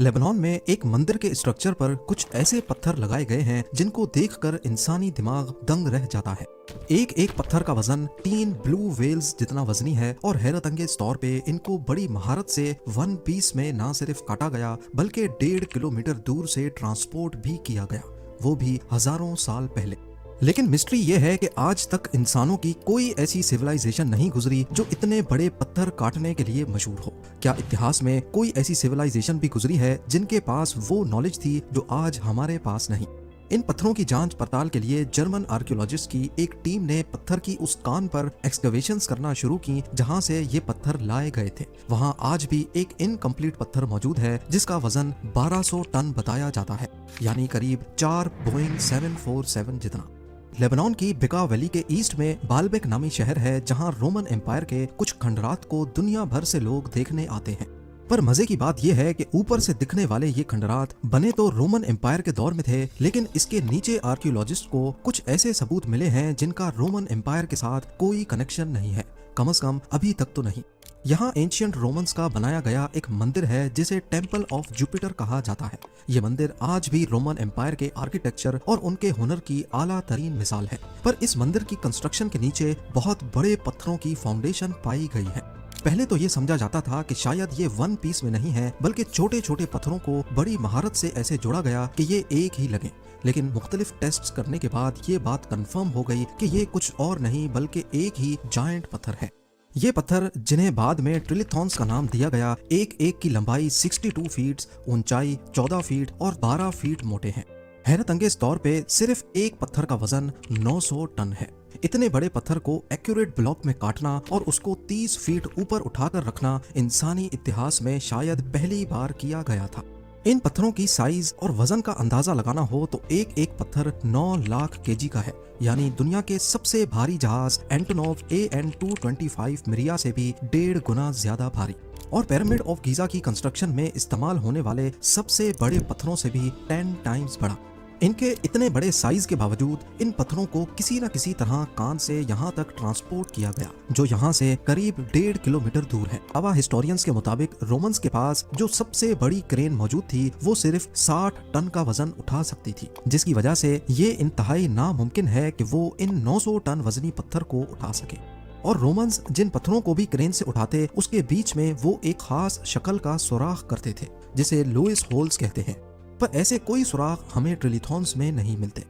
Lebanon में एक मंदिर के स्ट्रक्चर पर कुछ ऐसे पत्थर लगाए गए हैं जिनको देखकर इंसानी दिमाग दंग रह जाता है। एक एक पत्थर का वजन 3 ब्लू व्हेल्स जितना वजनी है और हैरत अंगेज तौर पे इनको बड़ी महारत से वन पीस में ना सिर्फ काटा गया बल्कि 1.5 किलोमीटर दूर से ट्रांसपोर्ट भी किया गया, वो भी हजारों साल पहले। लेकिन मिस्ट्री ये है कि आज तक इंसानों की कोई ऐसी सिविलाइजेशन नहीं गुजरी जो इतने बड़े पत्थर काटने के लिए मशहूर हो। क्या इतिहास में कोई ऐसी सिविलाइजेशन भी गुजरी है जिनके पास वो नॉलेज थी जो आज हमारे पास नहीं? इन पत्थरों की जांच पड़ताल के लिए जर्मन आर्कियोलॉजिस्ट की एक टीम ने पत्थर की उस कान पर एक्सकवेशंस करना शुरू की जहां से ये पत्थर लाए गए थे। वहां आज भी एक इनकम्प्लीट पत्थर मौजूद है जिसका वजन 1200 टन बताया जाता है, यानी करीब 4 बोइंग 747 जितना। लेबनान की बिका वैली के ईस्ट में बालबेक नामी शहर है जहां रोमन एम्पायर के कुछ खंडरात को दुनिया भर से लोग देखने आते हैं। पर मजे की बात यह है कि ऊपर से दिखने वाले ये खंडरात बने तो रोमन एम्पायर के दौर में थे, लेकिन इसके नीचे आर्कियोलॉजिस्ट को कुछ ऐसे सबूत मिले हैं जिनका रोमन एम्पायर के साथ कोई कनेक्शन नहीं है, कम से कम अभी तक तो नहीं। यहाँ एंशियंट रोमन्स का बनाया गया एक मंदिर है जिसे टेम्पल ऑफ जुपिटर कहा जाता है। ये मंदिर आज भी रोमन एम्पायर के आर्किटेक्चर और उनके हुनर की आला तरीन मिसाल है। पर इस मंदिर की कंस्ट्रक्शन के नीचे बहुत बड़े पत्थरों की फाउंडेशन पाई गई है। पहले तो ये समझा जाता था कि शायद ये वन पीस में नहीं है बल्कि छोटे छोटे पत्थरों को बड़ी महारत से ऐसे जोड़ा गया कि ये एक ही लगे, लेकिन मुख्तलिफ टेस्ट्स करने के बाद ये बात कंफर्म हो गई कि ये कुछ और नहीं बल्कि एक ही जायंट पत्थर है। ये पत्थर, जिन्हें बाद में ट्रिलिथॉन्स का नाम दिया गया, एक एक की लंबाई 62 फीट, ऊंचाई 14 फीट और 12 फीट मोटे हैं। हैरत अंगेज तौर पे सिर्फ एक पत्थर का वजन 900 टन है। इतने बड़े पत्थर को एक्यूरेट ब्लॉक में काटना और उसको 30 फीट ऊपर उठाकर रखना इंसानी इतिहास में शायद पहली बार किया गया था। इन पत्थरों की साइज और वजन का अंदाजा लगाना हो तो एक एक पत्थर 9 लाख केजी का है, यानी दुनिया के सबसे भारी जहाज एंटोनोव AN-225 मिरिया से भी 1.5 गुना ज्यादा भारी। और पिरामिड ऑफ गीजा की कंस्ट्रक्शन में इस्तेमाल होने वाले सबसे बड़े पत्थरों से भी 10 टाइम्स बड़ा। इनके इतने बड़े साइज के बावजूद इन पत्थरों को किसी न किसी तरह कान से यहाँ तक ट्रांसपोर्ट किया गया, जो यहाँ से करीब 1.5 किलोमीटर दूर है। अब हिस्टोरियंस के मुताबिक रोमन्स के पास जो सबसे बड़ी क्रेन मौजूद थी वो सिर्फ 60 टन का वजन उठा सकती थी, जिसकी वजह से ये इंतहाई नामुमकिन है कि वो इन 900 टन वजनी पत्थर को उठा सके। और रोमन्स जिन पत्थरों को भी क्रेन से उठाते उसके बीच में वो एक खास शक्ल का सुराख करते थे जिसे लुइस होल्स कहते हैं, पर ऐसे कोई सुराख हमें ट्रिलिथॉन्स में नहीं मिलते।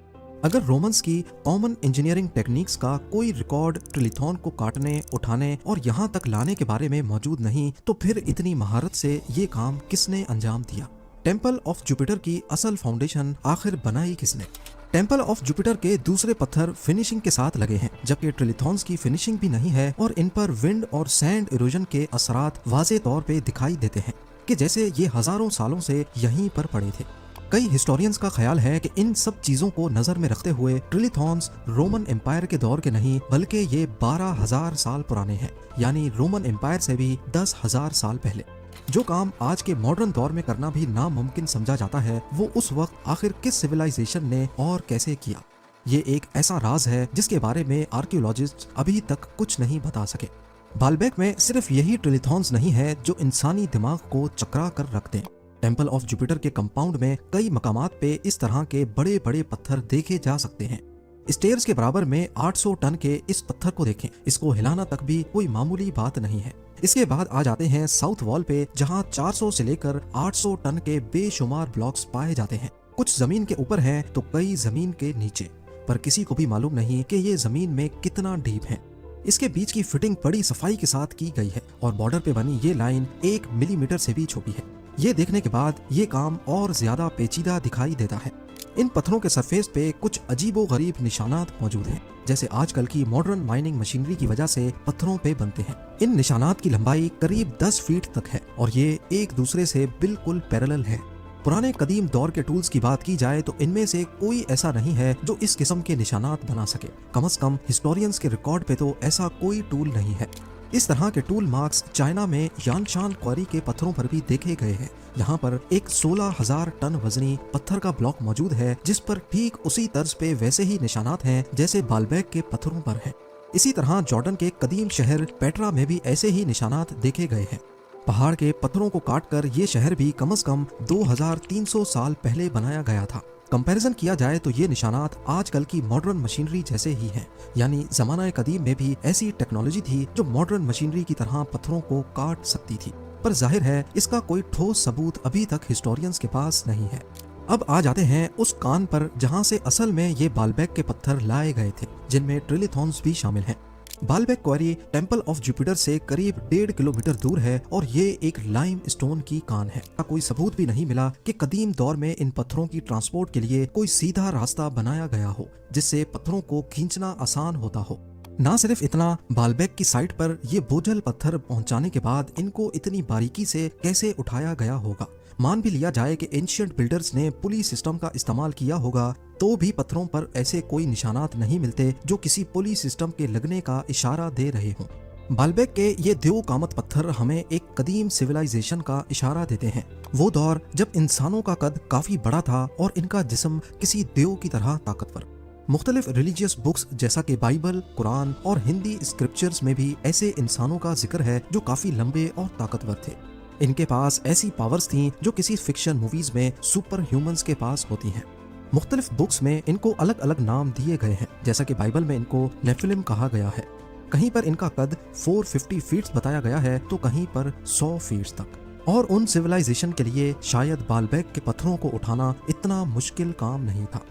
अगर रोमन्स की कॉमन इंजीनियरिंग टेक्निक्स का कोई रिकॉर्ड ट्रिलिथॉन को काटने, उठाने और यहाँ तक लाने के बारे में मौजूद नहीं, तो फिर इतनी महारत से ये काम किसने अंजाम दिया? टेम्पल ऑफ जुपिटर की असल फाउंडेशन आखिर बनाई किसने? टेम्पल ऑफ जुपिटर के दूसरे पत्थर फिनिशिंग के साथ लगे हैं, जबकि ट्रिलिथॉन्स की फिनिशिंग भी नहीं है और इन पर विंड और सैंड इरोजन के असरात वाज़े तौर पे दिखाई देते हैं कि जैसे ये हजारों सालों से यहीं पर पड़े थे। कई हिस्टोरियंस का ख्याल है कि इन सब चीजों को नजर में रखते हुए ट्रिलिथॉन्स रोमन एम्पायर के दौर के नहीं बल्कि ये 12,000 साल पुराने हैं, यानी रोमन एम्पायर से भी 10,000 साल पहले। जो काम आज के मॉडर्न दौर में करना भी नामुमकिन समझा जाता है, वो उस वक्त आखिर किस सिविलाइजेशन ने और कैसे किया? ये एक ऐसा राज है जिसके बारे में आर्कियोलॉजिस्ट अभी तक कुछ नहीं बता सके। बालबेक में सिर्फ यही ट्रिलिथॉन्स नहीं है जो इंसानी दिमाग को चकरा कर रख दें। टेम्पल ऑफ जुपिटर के कंपाउंड में कई मकामात पे इस तरह के बड़े बड़े पत्थर देखे जा सकते हैं। स्टेयर्स के बराबर में 800 टन के इस पत्थर को देखें, इसको हिलाना तक भी कोई मामूली बात नहीं है। इसके बाद आ जाते हैं साउथ वॉल पे, जहां 400 से लेकर 800 टन के बेशुमार ब्लॉक्स पाए जाते हैं। कुछ जमीन के ऊपर हैं तो कई जमीन के नीचे, पर किसी को भी मालूम नहीं कि ये जमीन में कितना डीप है। इसके बीच की फिटिंग बड़ी सफाई के साथ की गई है और बॉर्डर पे बनी ये लाइन 1 मिलीमीटर से भी छोटी है। ये देखने के बाद ये काम और ज्यादा पेचीदा दिखाई देता है। इन पत्थरों के सरफेस पे कुछ अजीबो गरीब निशानात मौजूद हैं, जैसे आजकल की मॉडर्न माइनिंग मशीनरी की वजह से पत्थरों पे बनते हैं। इन निशानात की लंबाई करीब 10 फीट तक है और ये एक दूसरे से बिल्कुल पैरेलल है। पुराने कदीम दौर के टूल्स की बात की जाए तो इनमें से कोई ऐसा नहीं है जो इस किस्म के निशानात बना सके। कम से कम हिस्टोरियंस के रिकॉर्ड पे तो ऐसा कोई टूल नहीं है। इस तरह के टूल मार्क्स चाइना में यानशान क्वारी के पत्थरों पर भी देखे गए हैं। यहाँ पर एक 16,000 टन वजनी पत्थर का ब्लॉक मौजूद है जिस पर ठीक उसी तर्ज पे वैसे ही निशानात हैं जैसे बालबेक के पत्थरों पर है। इसी तरह जॉर्डन के कदीम शहर पेट्रा में भी ऐसे ही निशानात देखे गए हैं। पहाड़ के पत्थरों को काटकर ये शहर भी कम से कम 2300 साल पहले बनाया गया था। कंपैरिजन किया जाए तो ये निशानात आजकल की मॉडर्न मशीनरी जैसे ही हैं, यानी जमाना कदीम में भी ऐसी टेक्नोलॉजी थी जो मॉडर्न मशीनरी की तरह पत्थरों को काट सकती थी। पर जाहिर है इसका कोई ठोस सबूत अभी तक हिस्टोरियंस के पास नहीं है। अब आ जाते हैं उस कान पर जहां से असल में ये बालबेक के पत्थर लाए गए थे, जिनमें ट्रिलिथॉन्स भी शामिल हैं। Baalbek quarry temple of Jupiter से करीब 1.5 किलोमीटर दूर है और ये एक लाइम स्टोन की कान है। कोई सबूत भी नहीं मिला कि कदीम दौर में इन पत्थरों की ट्रांसपोर्ट के लिए कोई सीधा रास्ता बनाया गया हो जिससे पत्थरों को खींचना आसान होता हो। ना सिर्फ इतना, बालबेक की साइट पर ये बोझल पत्थर पहुंचाने के बाद इनको इतनी बारीकी से कैसे उठाया गया होगा। मान भी लिया जाए कि एंशिएंट बिल्डर्स ने पुली सिस्टम का इस्तेमाल किया होगा, तो भी पत्थरों पर ऐसे कोई निशानात नहीं मिलते जो किसी पुली सिस्टम के लगने का इशारा दे रहे हों। बालबेक के ये दो कामत पत्थर हमें एक कदीम सिविलाइजेशन का इशारा देते हैं। वो दौर जब इंसानों का कद काफी बड़ा था और इनका जिस्म किसी देव की तरह ताकतवर। मुख्तलिफ रिलीजियस बुक्स जैसा कि बाइबल, कुरान और हिंदी स्क्रिप्चर्स में भी ऐसे इंसानों का जिक्र है जो काफी लंबे और ताकतवर थे। इनके पास ऐसी पावर्स थीं जो किसी फिक्शन मूवीज में सुपर ह्यूमंस के पास होती हैं। मुख्तलिफ बुक्स में इनको अलग अलग नाम दिए गए हैं, जैसा कि बाइबल में इनको नेफिलिम कहा गया है। कहीं पर इनका कद 450 फीट बताया गया है तो कहीं पर 100 फीट तक। और उन सिविलाइजेशन के लिए शायद बालबेक के पत्थरों को उठाना इतना मुश्किल काम नहीं था।